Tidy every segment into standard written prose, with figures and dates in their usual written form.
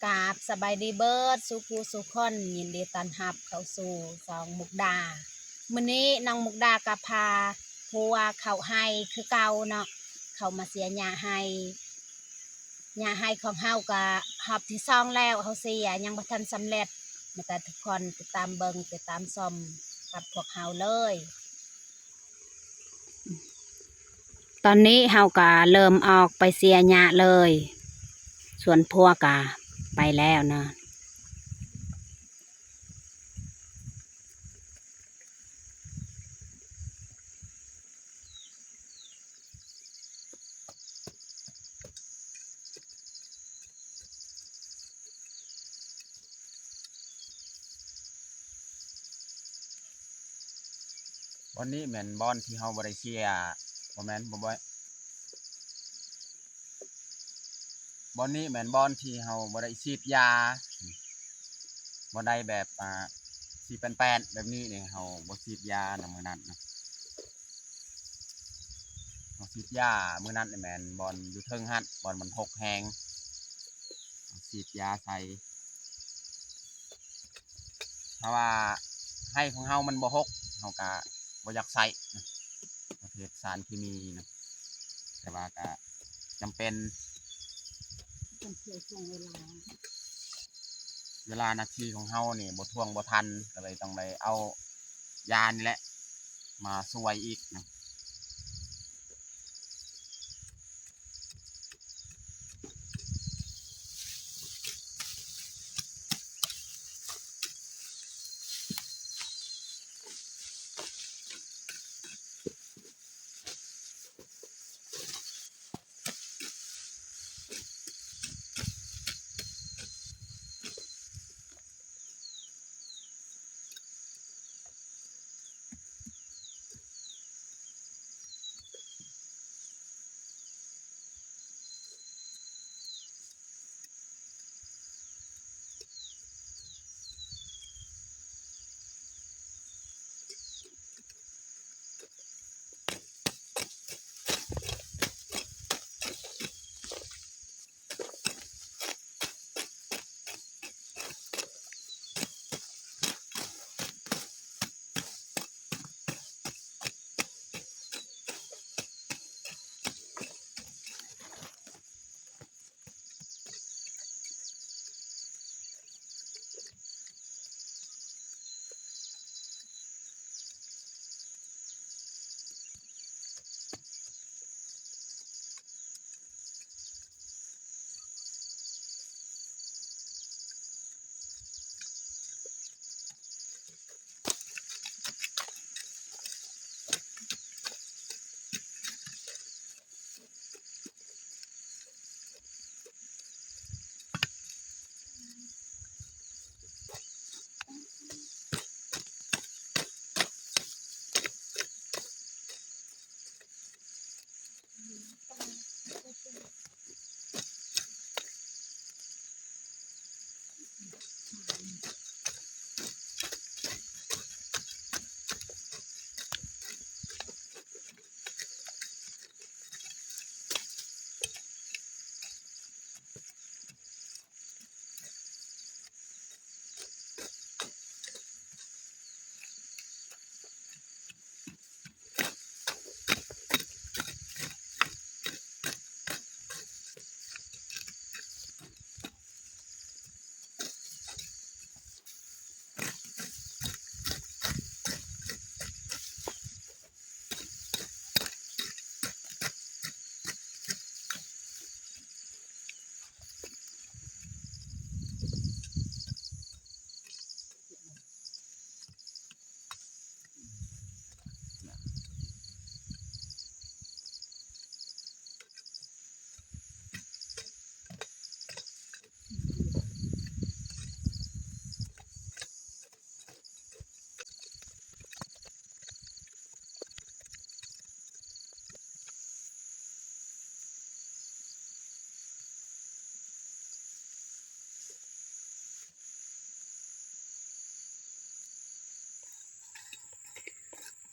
กราบสบายดีเบิร์ดสุภูสุขอนยินดีต้อนรับเข้าสู่สองมุกดามื้อนี้น้องมุกดากับพาผัวเขาให้คือเก่าเนาะเขามาเสียหญ้าให้ของเฮากะหอบที่ซองแล้วเฮาเสียยังบ่ทันสำเร็จมาแต่ทุกคนติดตามเบิ่งติดตามชมกับพวกเฮาเลยตอนนี้เฮากะเริ่มออกไปเสียหญ้าเลยส่วนผัวกะไปแล้วเนาะบอนนี้แม่นบอนที่เฮาบ่ได้เชียร์บ่แม่นบ่บอนนี้แม่นบอนที่เฮาบ่ได้ฉีดยาบ่ได้แบบสีแป้นๆแบบนี้นี่เฮาบ่ฉีดยานำมื้อนั้นนะเฮาฉีดยามื้อนั้นนี่แม่นบอนอยู่เทิงหั้นบอนมันหกแฮงฉีดยาใส่เพราะว่าให้ของเฮามันบ่หกเฮาก็บ่อยากใส่นะประเภทสารเคมีนะแต่ว่าก็จำเป็นเวลานาทีของเฮานี่บ่ท่วงบ่ทันก็เลยต้องได้เอายานี่แหละมาช่วยอีกนะ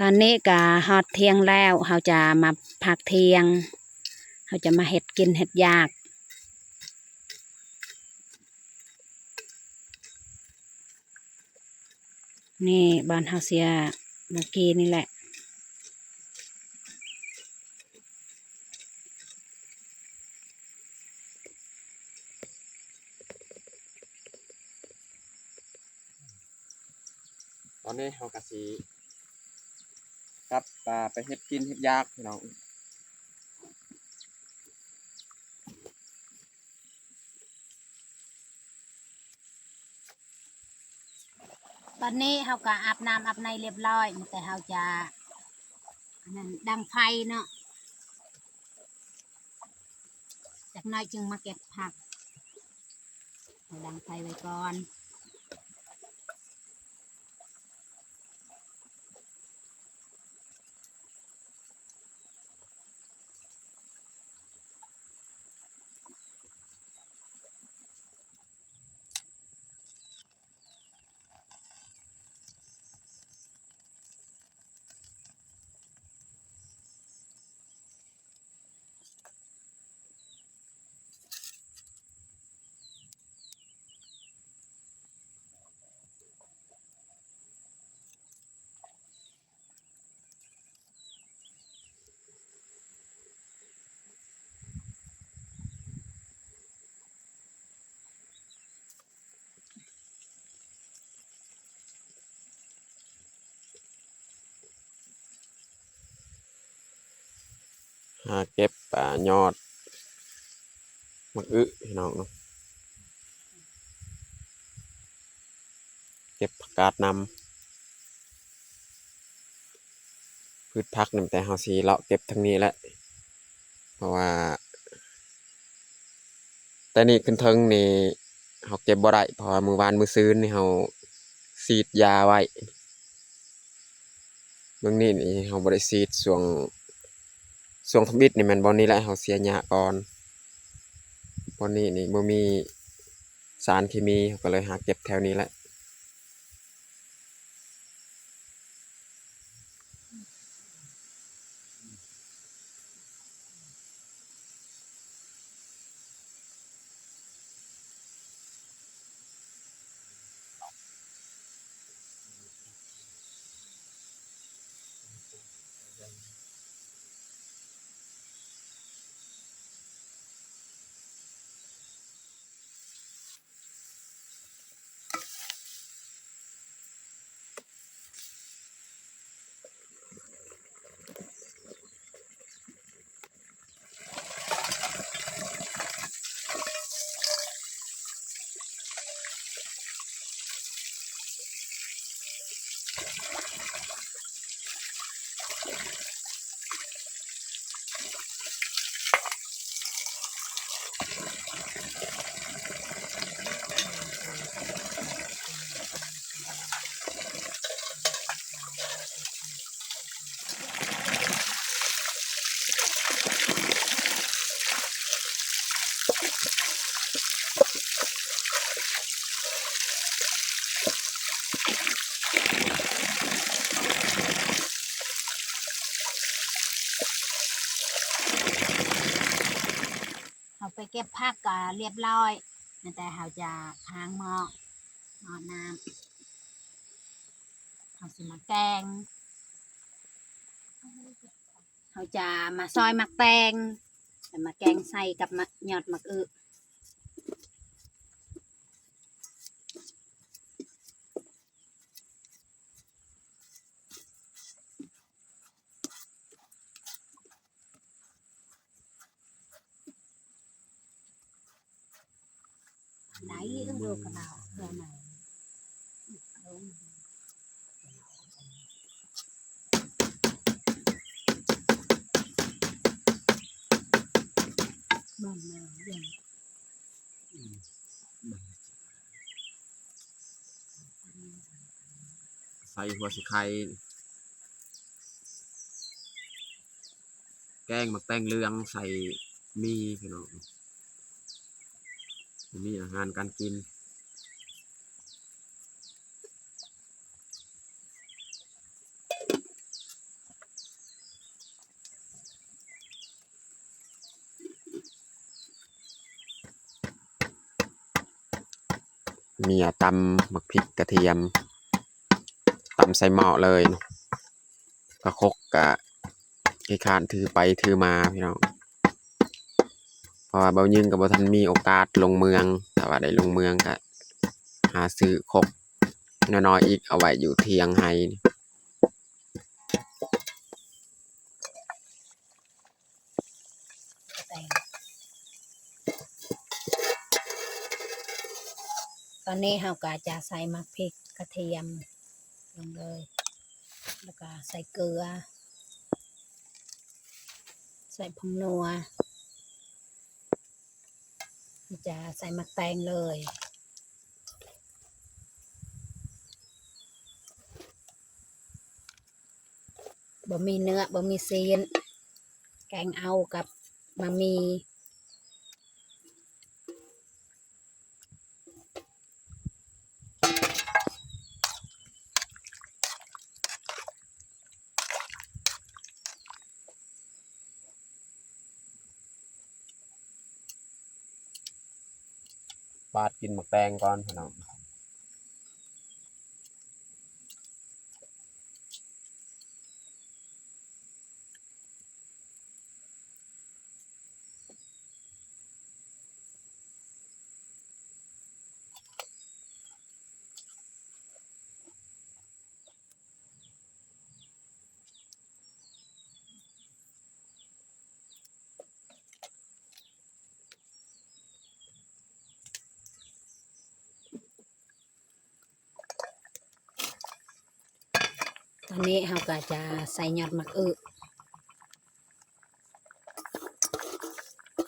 ตอนนี้ก็ฮอดเที่ยงแล้วเฮาจะมาพักเที่ยงเฮาจะมาเฮ็ดกินเฮ็ดยาก นี่บ้านเฮาเสียเมื่อกี้นี่แหละตอนนี้เขากะสีกลับไปเฮ็ดกินเฮ็ดยากพี่น้องตอนนี้เฮาก็อาบน้ำอาบในเรียบร้อยแต่เฮาจะอันนั้นดังไฟเนาะจากหน้อยจึงมาเก็บผักเอาดังไฟไว้ก่อน หาเก็บยอดมักอึพี่น้องเนาะเก็บผักกาดนำพืชผักนี่แต่เฮาสิเลาะเก็บทางนี้แหละเพราะว่าแต่นี่ขึ้นเทิงนี่เฮาเก็บบ่ได้เพราะว่ามื้อวานมื้อซืนนี่เฮาฉีดยาไว้เบิ่งนี่เฮาบ่ได้ฉีดช่วงทำอิฐนี่แม่นบ่นี่แหละเฮาเสียหญ้าก่อนบ่นี่บ่มีสารเคมีเฮาก็เลยหาเก็บแถวนี้แหละเอาไปเก็บผักก็เรียบร้อยแต่เราจะค้างหม้อน้ำเราสิมาแกงเราจะมาซอยมักแตงแต่มาแกงใส่กับมะยอดมักอึไหนต้องดูกระเราเดี๋ยวไหนบ้านมาอย่าง ใส่หัวสิไข่แกงมักแตงเหลืองใส่มีพี่น้องมีอาหารการกินมีตำหมักพริกกระเทียม ำใส่หม้อเลยเนาะก็คกกะขี้คร้านถือไปถือมาพี่น้องเพราะว่าเบายิงกับบ่ทันมีโอกาสลงเมืองแต่ว่าได้ลงเมืองก็หาซื้อคกน้อยๆอีกเอาไว้อยู่เทียงไห้นี่แต่งตอนนี้เราก็จะใส่มะพริกกระเทียมลงเลยแล้วก็ใส่เกลือใส่ผงนัวจะใส่มะแตงเลยบ่มีเนื้อบ่มีเส้นแกงเอากับบะหมี่ปาดกินหมกแตงก่อนพี่น้องตอนนี้เราก็จะใส่ยอดมะอึ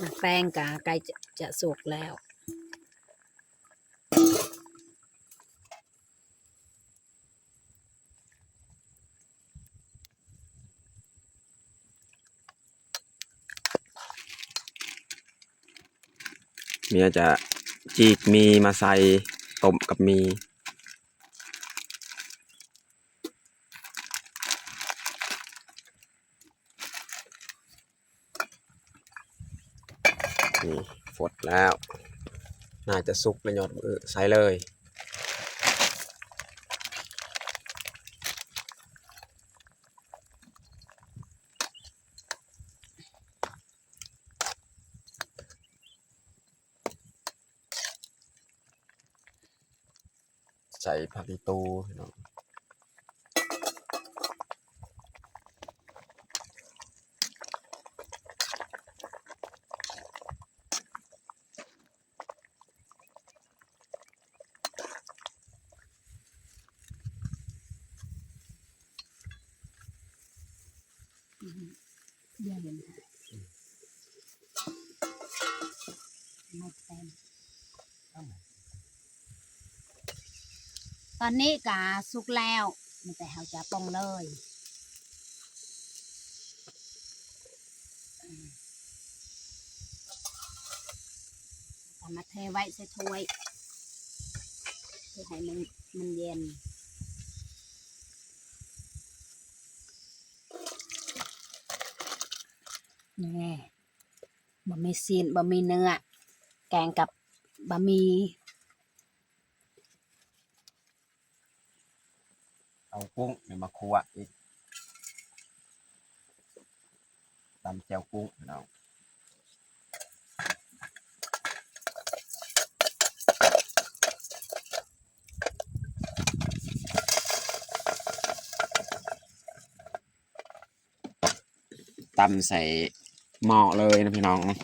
มะแตงกะใกล้จะสุกแล้วเมียจะจีกมีมาใส่ต้มกับมีนี่ฟดแล้วน่าจะสุกแล้วยอดมือใส่เลยใส่ผักอีตูพี่น้องเดี๋ยวเห็นมะแตงตอนนี้กะสุกแล้วแต่เราจะปรุงเลยเอามาเทไว้ใส่ถ้วยเพื่อให้มันเย็นนี่บะหมี่ซีนบะหมี่เนื้อแกงกับบะหมี่ เอากุ้งเนี่ยมาคั่วอีกตำแจ่วกุ้งพี่น้องตำใส่หม้อเลยนะพี่น้องนี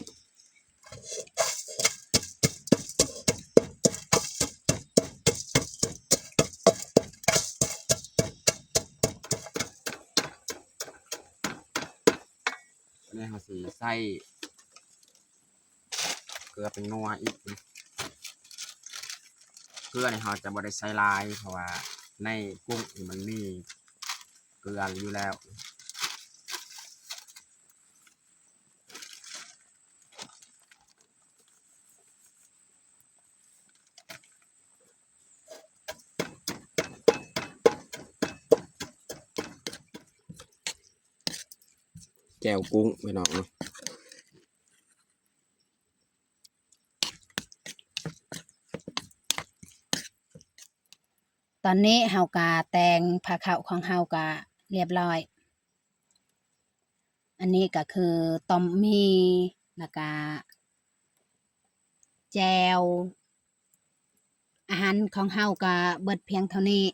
่เขาสีใส่เกลือเป็นนัวอีกเกลือเนี่ยเขาจะบดได้ใส่ลายเพราะว่าในกุ้งมันมีเกลืออยู่แล้วแจ่วกุ้งพี่น้องเนาะ ตอนนี้เฮากะแต่งผ้าขาวของเฮากะเรียบร้อย อันนี้ก็คือต้มมีแล้วก็แจวอาหารของเฮาก็เบิดเพียงเท่านี้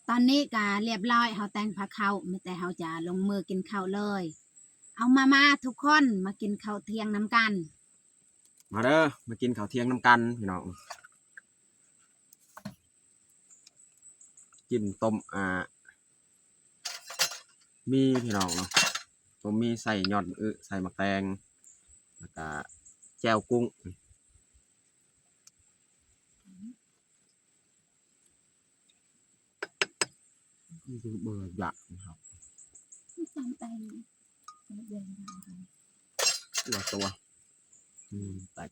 ตอนนี้ก็เรียบร้อยเฮาแต่งผ้าขาวมีแต่เฮาจะลงมือกินข้าวเลย เอามาทุกคนมากินข้าวเที่ยงน้ำกัน มาเด้อมากินข้าวเที่ยงน้ำกันพี่น้องกินต้มมีพี่น้องเนาะต้มมีใส่ยอดใส่มะแตงแล้วก็แจ่วกุ้งนี่คือเบอร์อยากนะครับตัวแตก